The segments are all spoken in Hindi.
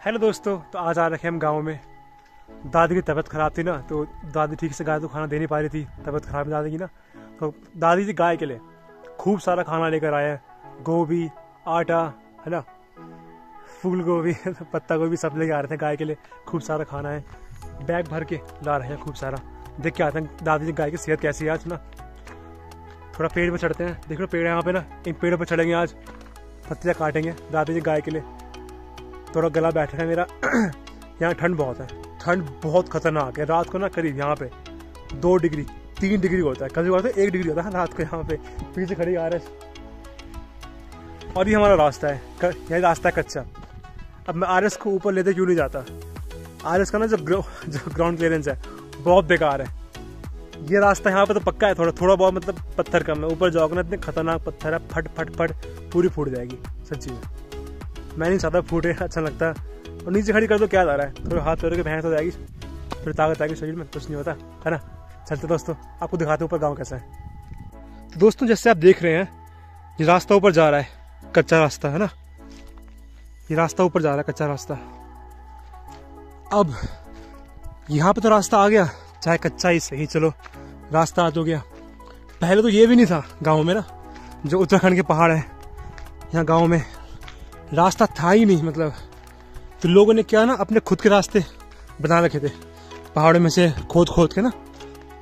हेलो दोस्तों, तो आज आ रखे हम गांव में। दादी की तबीयत ख़राब थी ना, तो दादी ठीक से गाय को खाना दे नहीं पा रही थी। तबीयत ख़राब है दादी की ना, तो दादी जी गाय के लिए खूब सारा खाना लेकर आए हैं। गोभी, आटा, है ना, फूल गोभी, पत्ता गोभी सब लेके आ रहे थे गाय के लिए। खूब सारा खाना है, बैग भर के ला रहे हैं खूब सारा। देख के आते हैं दादी जी गाय की सेहत कैसी है आज ना। थोड़ा पेड़ पर चढ़ते हैं, देख लो पेड़ है यहाँ पे ना, इन पेड़ों पर चढ़ेंगे आज, पत्तियाँ काटेंगे दादी जी गाय के लिए। थोड़ा गला बैठा है मेरा। यहाँ ठंड बहुत है, ठंड बहुत खतरनाक है। रात को ना करीब यहाँ पे 2 डिग्री 3 डिग्री होता है, कभी कभी 1 डिग्री होता है रात को। यहाँ पे पीछे खड़ी आ रहा है, और ये हमारा रास्ता है। यही रास्ता है कच्चा। अब मैं आरएस को ऊपर लेते क्यों नहीं जाता। आरएस का ना जो ग्राउंड क्लियरेंस है बहुत बेकार है। ये रास्ता यहाँ पे तो पक्का है, थोड़ा बहुत मतलब पत्थर कम है। ऊपर जाओगे ना इतने खतरनाक पत्थर है, फट फट फट पूरी फूट जाएगी सच्ची में। मैं नहीं चाहता फूटे, अच्छा लगता है। और नीचे खड़ी कर दो क्या जा रहा है, थोड़े हाथ पैरों के भैंस हो जाएगी, फिर ताकत आएगी शरीर में, कुछ नहीं होता है ना। चलते दोस्तों, आपको दिखाते ऊपर गांव कैसा है। तो दोस्तों जैसे आप देख रहे हैं, ये रास्ता ऊपर जा रहा है, कच्चा रास्ता है ना। ये रास्ता ऊपर जा रहा है, कच्चा रास्ता। अब यहाँ पे तो रास्ता आ गया, चाहे कच्चा ही सही, चलो रास्ता आ तो गया। पहले तो ये भी नहीं था गाँव में ना, जो उत्तराखंड के पहाड़ है, यहाँ गाँव में रास्ता था ही नहीं। मतलब तो लोगों ने क्या ना अपने खुद के रास्ते बना रखे थे पहाड़ों में से, खोद के ना,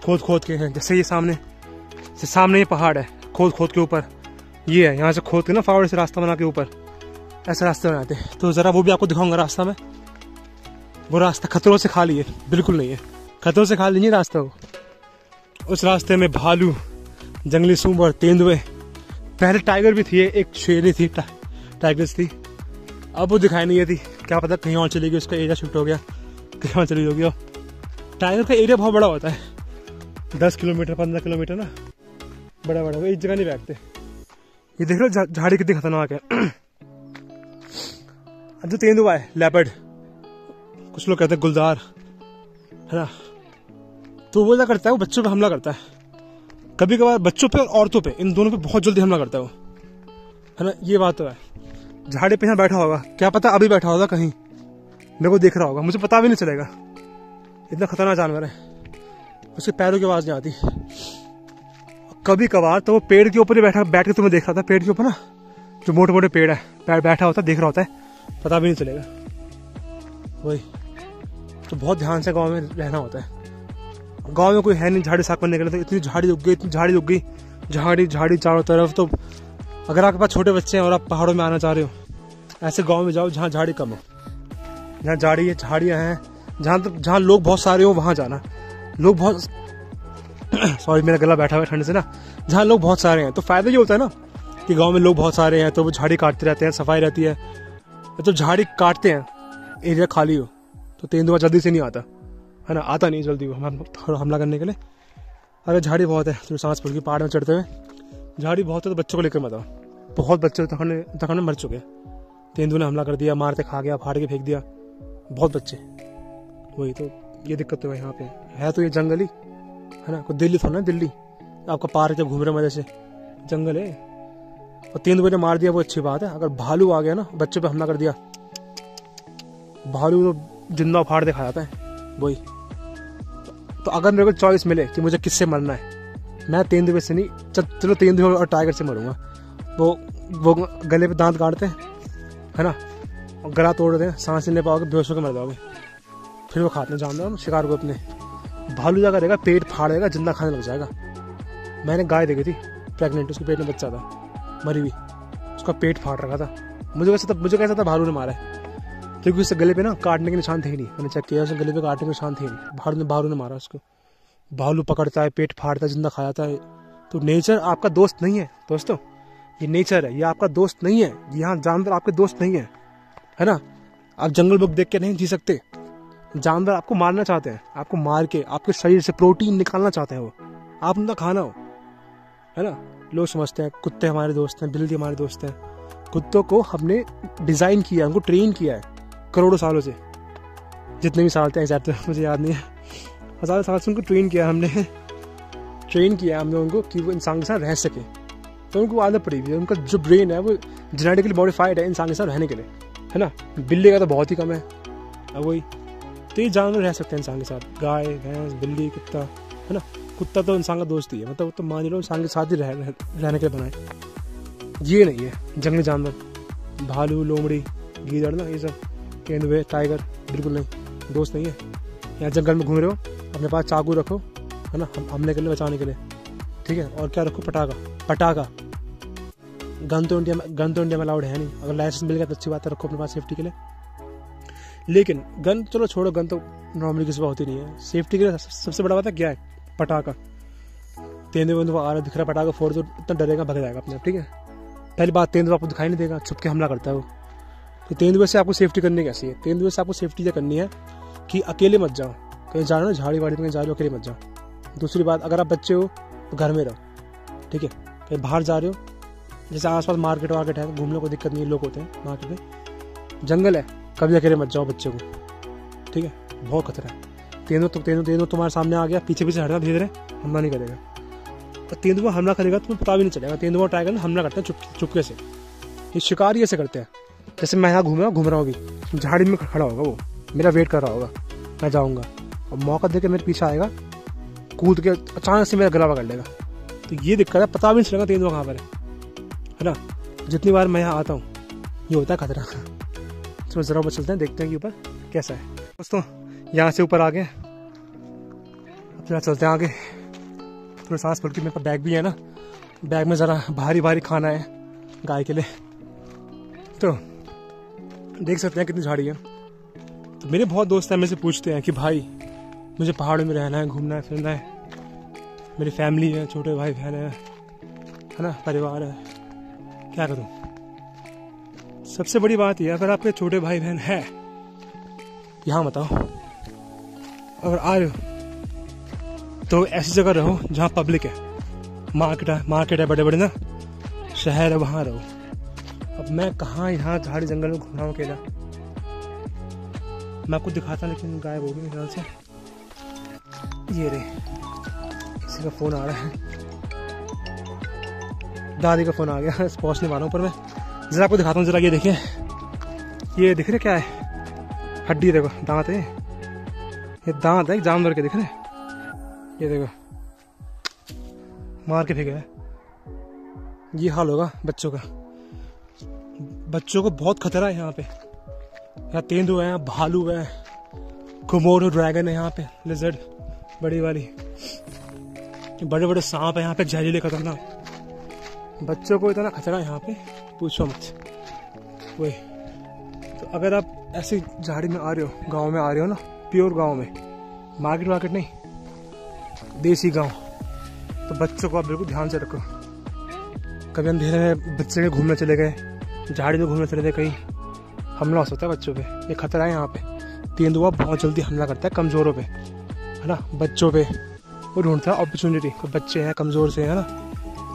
खोद के हैं। जैसे ये सामने ये पहाड़ है, खोद के ऊपर ये है, यहाँ से खोद के ना फावड़े से रास्ता बना के ऊपर ऐसा रास्ते बनाते। तो ज़रा वो भी आपको दिखाऊंगा रास्ता में। वो रास्ता खतरों से खाली है, बिल्कुल नहीं है, खतरों से खाली नहीं रास्ता वो। उस रास्ते में भालू, जंगली सूअर, तेंदुए, पहले टाइगर भी थी, एक शेरनी थी, टाइगर्स थी। अब वो दिखाई नहीं थी, क्या पता कहीं और चली गई, उसका एरिया शिफ्ट हो गया, कहीं और चली होगी। टाइगर का एरिया बहुत बड़ा होता है, 10 किलोमीटर 15 किलोमीटर ना, बड़ा बड़ा, वो एक जगह नहीं बैठते। ये देख लो झाड़ी कितनी खतरनाक है। अब जो तेंदुआ है, लेपर्ड, कुछ लोग कहते हैं गुलदार, है ना, तो वो क्या करता है, वो बच्चों पे हमला करता है। कभी कभार बच्चों पे और औरतों पे, इन दोनों पे बहुत जल्दी हमला करता है वो, है ना। ये बात तो है। झाड़ी पे यहाँ बैठा होगा, क्या पता अभी बैठा होगा कहीं, मेरे को देख रहा होगा, मुझे पता भी नहीं चलेगा। इतना खतरनाक जानवर है, उसके पैरों की आवाज नहीं आती। कभी कभार तो वो पेड़ के ऊपर ही बैठ के तुम्हें देख रहा था, पेड़ के ऊपर ना जो मोटे मोटे पेड़ है, बैठा होता है, देख रहा होता है, पता भी नहीं चलेगा। वही तो बहुत ध्यान से गाँव में रहना होता है। गाँव में कोई है नहीं झाड़ी साफ करने के लिए, तो इतनी झाड़ी उग गई, झाड़ी चारों तरफ। तो अगर आपके पास छोटे बच्चे हैं और आप पहाड़ों में आना चाह रहे हो, ऐसे गांव में जाओ जहाँ झाड़ी कम हो, जहाँ झाड़ियाँ हैं, जहाँ लोग बहुत सारे हो वहाँ जाना। लोग बहुत सॉरी मेरा गला बैठा हुआ है ठंड से ना। जहाँ लोग बहुत सारे हैं तो फायदा ये होता है ना कि गांव में लोग बहुत सारे हैं, तो वो झाड़ी काटते रहते हैं, सफाई रहती है। तो झाड़ी काटते हैं, एरिया खाली हो, तो तेंदुआ जल्दी से नहीं आता, है ना, आता नहीं जल्दी वो हमला करने के लिए। अरे झाड़ी बहुत है तो सांस फूल की, पहाड़ में चढ़ते हुए झाड़ी बहुत है, तो बच्चों को लेकर मत आओ। बहुत बच्चे उत्तराखंड में मर चुके, तेंदुए ने हमला कर दिया, मार के खा गया, फाड़ के फेंक दिया, बहुत बच्चे। वही तो ये दिक्कत तो है यहाँ पे, है तो ये जंगल ही, है ना। कोई दिल्ली थोड़ा ना, दिल्ली आपका पार्क जब घूम रहे मजे से, जंगल है। और तेंदुए ने मार दिया वो अच्छी बात है। अगर भालू आ गया ना, बच्चों पे हमला कर दिया, भालू तो जिंदा फाड़ दे खा जाता है। वही तो अगर मेरे को चॉइस मिले कि मुझे किससे मरना है, मैं तेंदुए से नहीं, चलो तेंदुए और टाइगर से मरूंगा। वो गले पे दांत काटते हैं, है ना, और गला तोड़ दें, सांस नहीं ले पाओगे, बेहोश होकर मर जाओगे। फिर वो खाते हैं जानवर शिकार को अपने। भालू क्या करेगा, पेट फाड़ देगा, जिंदा खाने लग जाएगा। मैंने गाय देखी थी प्रेग्नेंट, उसके पेट में बच्चा था, मरी हुई, उसका पेट फाड़ रखा था। मुझे कैसा था भालू ने मारा है, क्योंकि उससे गले पे ना काटने के निशान थे ही नहीं। मैंने चेक किया, उसके गले पे काटने के निशान थे ही नहीं। भालू ने मारा उसको। भालू पकड़ता है, पेट फाड़ता है, जिंदा खा जाता है। तो नेचर आपका दोस्त नहीं है दोस्तों, ये नेचर है, ये आपका दोस्त नहीं है। यहाँ जानवर आपके दोस्त नहीं है ना। आप जंगल बुक देख के नहीं जी सकते। जानवर आपको मारना चाहते हैं, आपको मार के आपके शरीर से प्रोटीन निकालना चाहते हैं, वो आप उनका खाना हो, है ना। लोग समझते हैं कुत्ते हमारे दोस्त हैं, बिल्ली हमारे दोस्त हैं। कुत्तों को हमने डिजाइन किया, उनको ट्रेन किया है करोड़ों सालों से, जितने भी साल थे एग्जैक्ट मुझे याद नहीं है, हज़ारों साल से उनको ट्रेन किया हमने उनको कि वो इंसान के साथ रह सके। तो उनको आदत पड़ी हुई है, उनका जो ब्रेन है वो जेनेटिकली मॉडिफाइड है इंसान के साथ रहने के लिए, है ना। बिल्ली का तो बहुत ही कम है, अब वही तो ये जानवर रह सकते हैं इंसान के साथ, गाय भैंस बिल्ली कुत्ता, है ना। कुत्ता तो इंसान का दोस्त ही है, मतलब वो तो मान लो इंसान के साथ ही रहने के लिए बनाए। ये नहीं है जंगली जानवर, भालू लोमड़ी गीदड़ ना, ये सब तेंदुए टाइगर बिल्कुल नहीं, दोस्त नहीं है। यहाँ जंगल में घूम रहे हो, अपने पास चाकू रखो, है ना, हमले के लिए बचाने के लिए, ठीक है। और क्या रखो, पटाखा। गन तो इंडिया में अलाउड है नहीं, अगर लाइसेंस मिल गया तो अच्छी बात है, रखो अपने पास सेफ्टी के लिए। लेकिन गन चलो छोड़ो, गन तो नॉर्मली किसी को होती नहीं है। सेफ्टी के लिए सबसे बड़ा बात है क्या है, पटाखा। तेंदुआ आ रहा दिख रहा, पटाखा फोड़ दो, इतना डरेगा भग जाएगा अपने, ठीक है। पहली बात, तेंदुआ आपको दिखाई नहीं देगा, छुप के हमला करता है वो। तो तेंदुए से आपको सेफ्टी करनी कैसी है, तेंदुए से आपको सेफ्टी क्या करनी है कि अकेले मत जाओ, कहीं जा रहे हो झाड़ी वाड़ी में कहीं जा रहे हो, अकेले मत जाओ। दूसरी बात, अगर आप बच्चे हो तो घर में रहो, ठीक है। कहीं बाहर जा रहे हो, जैसे आसपास मार्केट वार्केट है, घूमने को दिक्कत नहीं है, लोग होते हैं मार्केट में, जंगल है, कभी अकेले मत जाओ बच्चे को, ठीक है, बहुत खतरा है। तेंदुआ तुम्हारे सामने आ गया, पीछे हटना, धीरे धीरे हमला नहीं करेगा। और तेंदुआ हमला करेगा तुम्हें पता भी नहीं चलेगा। तेंदुआ ट्राई करना हमला करते हैं चुपके से, ये शिकारी ऐसे करते हैं। जैसे मैं यहाँ घूम रहा हूँ अभी, झाड़ी में खड़ा होगा वो, मेरा वेट कर रहा होगा, मैं जाऊँगा और मौका देकर मेरे पीछे आएगा, कूद के अचानक से मेरा गला पकड़ लेगा। तो ये दिक्कत है, पता भी नहीं चलेगा तेंदुआ कहाँ पर है ना। जितनी बार मैं यहाँ आता हूँ ये होता है खतरा। तो जरा ऊपर चलते हैं, देखते हैं कि ऊपर कैसा है। दोस्तों यहाँ से ऊपर आ गए, अब जरा चलते हैं आगे। थोड़ा सांस फूल के, मेरे पास बैग भी है ना, बैग में ज़रा भारी खाना है गाय के लिए। तो देख सकते हैं कितनी झाड़ी है। तो मेरे बहुत दोस्त हैं, मेरे से पूछते हैं कि भाई मुझे पहाड़ों में रहना है, घूमना है फिरना है, मेरी फैमिली है, छोटे भाई बहन है ना, परिवार है, क्या करूं। सबसे बड़ी बात यह, अगर आपके छोटे भाई बहन है यहाँ बताओ, अगर आ रहे हो तो ऐसी जगह रहो जहाँ पब्लिक है, मार्केट है बड़े बड़े ना, शहर है, वहाँ रहो। अब मैं कहाँ यहाँ झाड़ी जंगल में घूम रहा हूँ अकेला, मैं आपको दिखाता लेकिन गायब हो गई मेरे ख्याल से। ये रे, किसी का फ़ोन आ रहा है, दादी का फ़ोन आ गया, पहुँच नहीं पा रहा हूँ। पर मैं ज़रा आपको दिखाता हूँ, ज़रा ये देखिए, ये दिख रहे क्या है, हड्डी देखो, दांत है, ये दांत है जानवर के, दिख रहे, ये देखो मार के फेंका है। ये हाल होगा बच्चों का, बच्चों को बहुत खतरा है यहाँ पे। यहाँ तेंदुए हैं, भालू है, कोमोडो ड्रैगन है यहाँ पे, लिजर्ड बड़ी वाली, बड़े बड़े सांप है यहाँ पे, जहरीले खतरनाक। बच्चों को इतना खतरा है यहाँ पे, पूछो मत। वही तो अगर आप ऐसी झाड़ी में आ रहे हो, गांव में आ रहे हो ना, प्योर गांव में, मार्केट नहीं, देसी गांव, तो बच्चों को आप बिल्कुल ध्यान से रखो। कभी अंधेरे में बच्चे के घूमने चले गए, झाड़ी में घूमने चले गए, कहीं हमला हो सकता है बच्चों पे, ये खतरा है यहाँ पे। तेंदुआ बहुत जल्दी हमला करता है कमज़ोरों पे, है ना, बच्चों पे वो ढूंढता है अपॉर्चुनिटी, बच्चे हैं कमज़ोर से, है ना,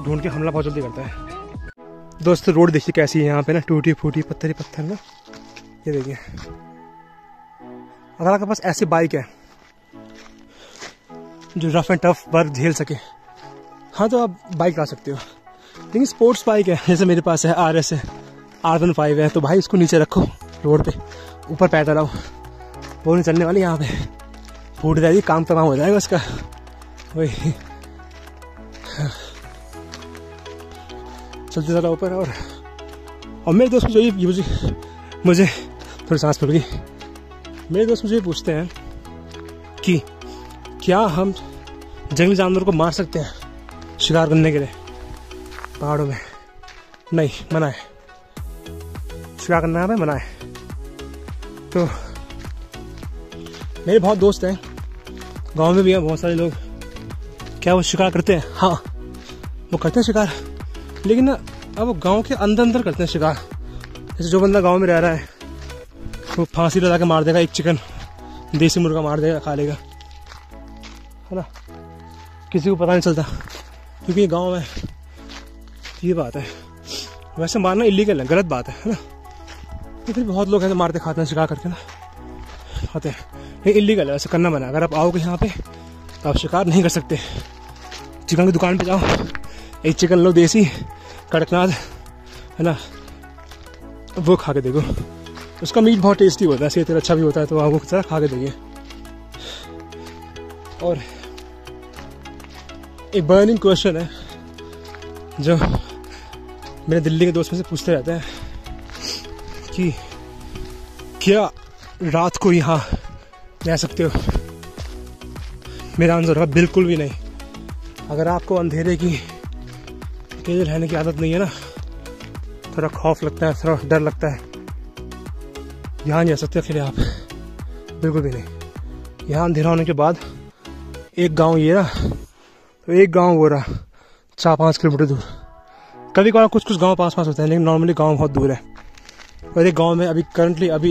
ढूंढ के हमला बहुत जल्दी करता है। दोस्तों रोड देखिए कैसी है यहाँ पे ना, टूटी फूटी पत्थर ना, ये देखिए। अगर आपके पास ऐसी बाइक है जो रफ एंड टफ वर्क झेल सके, हाँ तो आप बाइक ला सकते हो। लेकिन स्पोर्ट्स बाइक है, जैसे मेरे पास है RS है, R15 है, तो भाई इसको नीचे रखो रोड पे, ऊपर पैदल आओ, वो नहीं चलने वाली यहाँ पे, फूट जाएगी, काम तमाम हो जाएगा उसका। वही चलते चला ऊपर। और मेरे दोस्त मुझे थोड़ी सांस फूल गई। मेरे दोस्त मुझे पूछते हैं कि क्या हम जंगली जानवर को मार सकते हैं शिकार करने के लिए पहाड़ों में? नहीं, मना है, शिकार करना है मना है। तो मेरे बहुत दोस्त हैं, गांव में भी हैं बहुत सारे लोग, क्या वो शिकार करते हैं? हाँ वो करते हैं शिकार, लेकिन ना अब वो गांव के अंदर करते हैं शिकार। जैसे जो बंदा गांव में रह रहा है वो फांसी लगा के मार देगा, एक चिकन देसी मुर्गा मार देगा, खा लेगा, है ना, किसी को पता नहीं चलता क्योंकि ये गांव है। ये बात है, वैसे मारना इलीगल है, गलत बात है ना। तो फिर बहुत लोग हैं मारते खाते हैं, शिकार करके ना खाते हैं, ये इलीगल है, वैसे करना मना। अगर आप आओगे यहाँ पे तो आप शिकार नहीं कर सकते। चिकन की दुकान पे जाओ, एक चिकन लो देसी कड़कनाथ, है ना, वो खा के देखो, उसका मीट बहुत टेस्टी होता है, सेहत अच्छा भी होता है, तो आप वो जरा खा के देखिए। और एक बर्निंग क्वेश्चन है जो मेरे दिल्ली के दोस्त में से पूछते रहते हैं कि क्या रात को यहाँ रह सकते हो? मेरा आंसर है बिल्कुल भी नहीं। अगर आपको अंधेरे की अकेले रहने की आदत नहीं है ना, थोड़ा खौफ लगता है, थोड़ा डर लगता है, यहाँ नहीं रह सकते अकेले आप, बिल्कुल भी नहीं। यहाँ अंधेरा होने के बाद एक गांव ये ना, तो एक गांव वो रहा 4-5 किलोमीटर दूर। कभी कभार कुछ गांव पास पास होते हैं, लेकिन नॉर्मली गांव बहुत दूर है। और एक गांव में अभी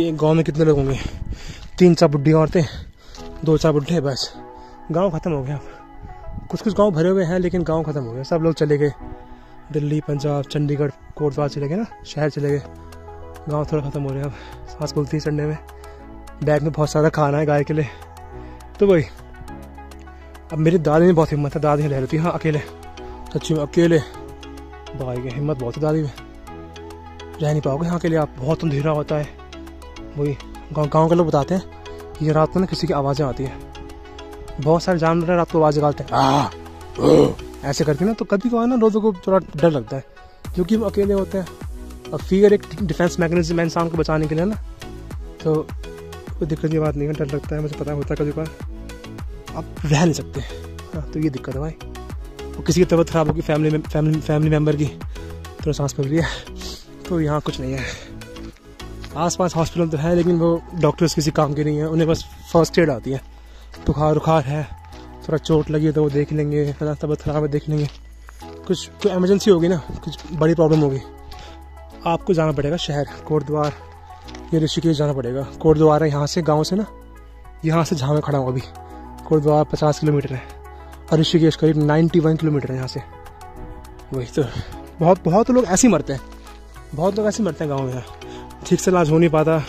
एक गांव में कितने लोग होंगे? 3-4 बुढ़ी औरतें, 2-4 बुढ़े, बस गांव खत्म हो गया। कुछ गांव भरे हुए हैं, लेकिन गांव खत्म हो गया, सब लोग चले गए दिल्ली, पंजाब, चंडीगढ़, कोटद्वार चले गए ना, शहर चले गए। गांव थोड़ा खत्म हो रहे हैं अब, सांस फूलती है चढ़ने में। बैग में बहुत सारा खाना है गाय के लिए, तो वही। अब मेरी दादी में बहुत हिम्मत है, दादी रह रही थी हाँ अकेले, सच्ची में अकेले। भाई की हिम्मत बहुत है दादी में, रह नहीं पाओगे यहाँ के लिए आप, बहुत अंधेरा होता है। वही गाँव के लोग बताते हैं कि रात में ना किसी की आवाज़ें आती हैं, बहुत सारे जानवर रात को आवाज़ निकालते हैं ऐसे करके ना, तो कभी कभार ना लोगों को थोड़ा डर लगता है, क्योंकि वो अकेले होते हैं। और फिर एक डिफेंस मैकेनिज्म है इंसान को बचाने के लिए ना, तो कोई दिक्कत की बात नहीं है। डर लगता है, मुझे पता होता है कभी कभार, आप रह नहीं सकते। हाँ तो ये दिक्कत है भाई। और किसी की तबीयत खराब होगी, फैमिली मेम्बर की, तो सांस फूल रही है, तो यहाँ कुछ नहीं है। आसपास हॉस्पिटल तो है, लेकिन वो डॉक्टर्स किसी काम के नहीं है, उन्हें बस फर्स्ट एड आती है। बुखार है, थोड़ा चोट लगी है तो वो देख लेंगे, तबीयत खराब है देख लेंगे, कुछ कोई इमरजेंसी होगी ना, कुछ बड़ी प्रॉब्लम होगी, आपको जाना पड़ेगा शहर, कोटद्वार या ऋषिकेश जाना पड़ेगा। कोटद्वार है यहाँ से, गाँव से ना, यहाँ से जहाँ मैं खड़ा हूँ अभी, कोटद्वार 50 किलोमीटर है, और ऋषिकेश करीब 91 किलोमीटर है यहाँ से। वही तो बहुत लोग ऐसे ही मरते हैं, बहुत लोग ऐसे मरते हैं गाँव में, ठीक से इलाज हो नहीं पाता।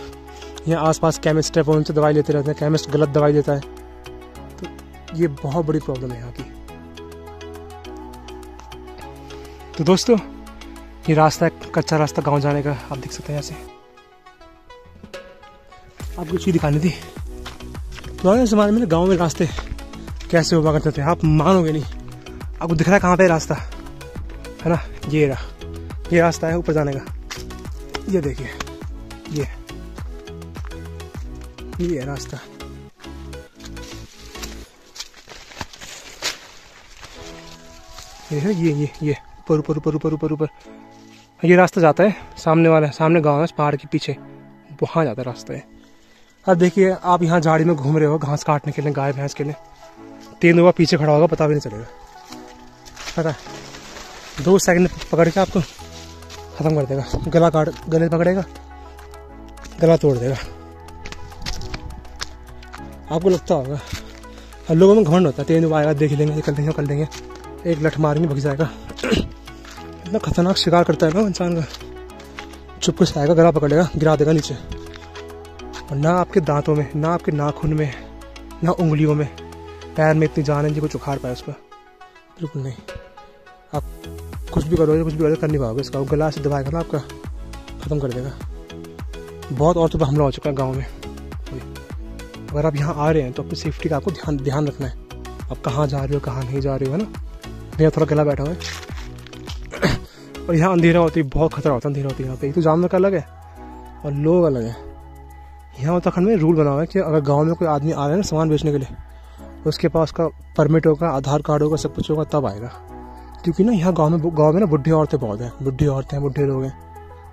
यहाँ आसपास केमिस्ट है, वो उनसे दवाई लेते रहते हैं, केमिस्ट गलत दवाई देता है, तो ये बहुत बड़ी प्रॉब्लम है यहाँ की। तो दोस्तों ये रास्ता है, कच्चा रास्ता गांव जाने का, आप देख सकते हैं। यहाँ से आपको चीज़ दिखानी थी, पुराने ज़माने में गांव में रास्ते कैसे हुआ करते थे, आप मानोगे नहीं। आपको दिख रहा है कहाँ पे रास्ता है ना, ये रास्ता है ऊपर जाने का, ये देखिए, ये है रास्ता। ये है ये ऊपर ये रास्ता जाता है, सामने गांव है, पहाड़ के पीछे वहाँ जाता है रास्ता है। अब देखिए आप यहाँ झाड़ी में घूम रहे हो घास काटने के लिए, गाय भैंस के लिए, तेंदुआ पीछे खड़ा होगा, पता भी नहीं चलेगा, पता है 2 सेकंड पकड़ के आपको खत्म कर देगा, गले पकड़ेगा, गला तोड़ देगा। आपको लगता होगा, और लोगों में घमंड होता है, तेंदुआ आएगा देख लेंगे, कर लेंगे, एक लठ मारेंगे भग जाएगा। इतना खतरनाक शिकार करता है ना इंसान का, चुपके से आएगा, गला पकड़ लेगा, गिरा देगा नीचे। और ना आपके दांतों में, ना आपके नाखून में, ना उंगलियों में, पैर में इतनी जान है जी कुछ उखाड़ पाए उसका, बिल्कुल नहीं। आप कुछ भी करोगे कर नहीं पाओगे इसका, वो गला से दबाएगा ना आपका, ख़त्म कर देगा। बहुत औरतों पर हमला हो चुका है गाँव में। अगर आप यहाँ आ रहे हैं तो अपनी सेफ्टी का आपको ध्यान रखना है, आप कहाँ जा रहे हो कहाँ नहीं जा रहे हो, है ना। मेरा थोड़ा गला बैठा हुआ है और यहाँ अंधेरा होती है, बहुत खतरा होता है अंधेरा होती है यहाँ पे। एक तो जानवर का अलग है और लोग अलग है। यहाँ उत्तराखंड में रूल बना हुआ है कि अगर गांव में कोई आदमी आ रहा है ना सामान बेचने के लिए, उसके पास का परमिट होगा, आधार कार्ड होगा, सब कुछ होगा, तब आएगा। क्योंकि ना यहाँ गाँव में ना बुढ़ी औरतें बहुत हैं, बुढ़ी लोग हैं,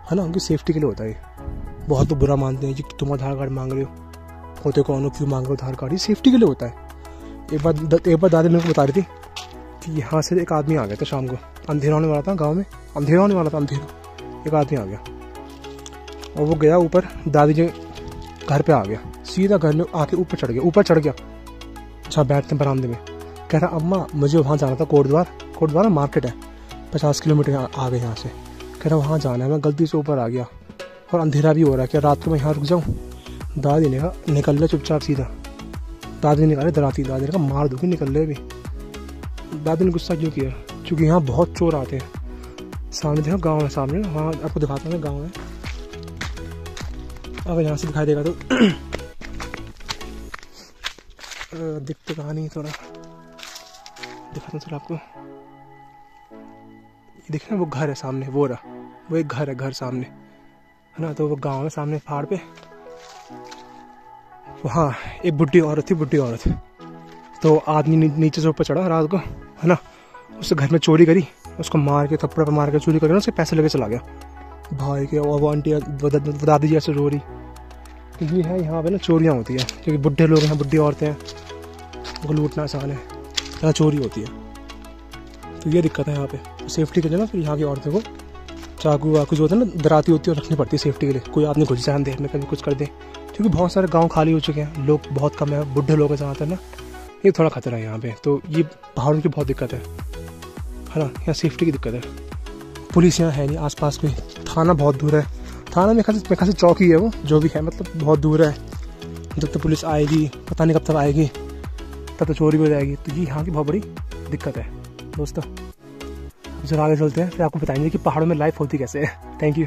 है ना, उनकी सेफ्टी के लिए होता है। बहुत लोग बुरा मानते हैं कि तुम आधार कार्ड मांग रहे हो, होते कौन हो, क्यों मांग रहे हो आधार कार्ड, ये सेफ्टी के लिए होता है। एक बार दादी मेरे को बता रही थी कि यहाँ से एक आदमी आ गया था शाम को, अंधेरा होने वाला था गाँव में, एक आदमी आ गया और वो गया ऊपर, दादी के घर पे आ गया, सीधा घर में आके ऊपर चढ़ गया जहाँ बैठते हैं बरामदे में। कह रहा अम्मा मुझे वहाँ जाना था, कोटद्वार मार्केट है 50 किलोमीटर आगे यहाँ से, कह रहा वहाँ जाना है, मैं गलती से ऊपर आ गया और अंधेरा भी हो रहा है, क्या रात को मैं यहाँ रुक जाऊँ। दादी ने कहा निकल ले चुपचाप सीधा। दादी ने कहा डराती, दादी ने कहा मार दूँगी, निकल ले अभी। दादी ने गुस्सा क्यों किया, क्योंकि यहाँ बहुत चोर आते हैं। सामने देखो गाँव है, सामने वहाँ आपको दिखाता हूँ गाँव है, अगर यहाँ से दिखाई देगा तो दिखते कहाँ नहीं, थोड़ा दिखाता हूँ सर आपको। ये देखे ना वो घर है सामने, वो रहा, वो एक घर है, घर सामने है ना। तो वो गांव में सामने पहाड़ पे वहाँ एक बुढ़ी औरत थी, बुढ़ी औरत। तो आदमी नीचे से ऊपर चढ़ा रात को है ना, उससे घर में चोरी करी, उसको मार के थप्पड़ पर मार के चोरी करके ना उसके पैसे लेके चला गया भाई के। और वो आंटी दादी जी ऐसे रो रही। ये है यहाँ पे ना चोरियाँ होती है, क्योंकि बुढ़े लोग हैं, बुढ़ी औरतें हैं, उनको लूटना आसान है, यहाँ चोरी होती है। तो ये दिक्कत है यहाँ पे। तो सेफ्टी के लिए ना फिर यहाँ की औरतों को चाकू वाकू जो होता है ना, दराती होती है, रखनी पड़ती है सेफ्टी के लिए। कोई आदमी घुस जाए देह में, कभी कुछ कर दे, क्योंकि बहुत सारे गांव खाली हो चुके हैं, लोग बहुत कम है, बुढ़े लोग हैं ज़्यादातर ना। ये थोड़ा खतरा है यहाँ पे। तो ये पहाड़ों की बहुत दिक्कत है ना, यहाँ सेफ्टी की दिक्कत है। पुलिस यहाँ है नहीं आसपास कोई, थाना बहुत दूर है। थाना में खासी चौकी है वो, जो भी है, मतलब बहुत दूर है। जब तक पुलिस आएगी पता नहीं कब तक आएगी, तब तक चोरी हो जाएगी। तो ये यहाँ की बहुत बड़ी दिक्कत है दोस्तों। जरा आगे चलते हैं, फिर आपको बताएंगे कि पहाड़ों में लाइफ होती कैसे है। Thank you.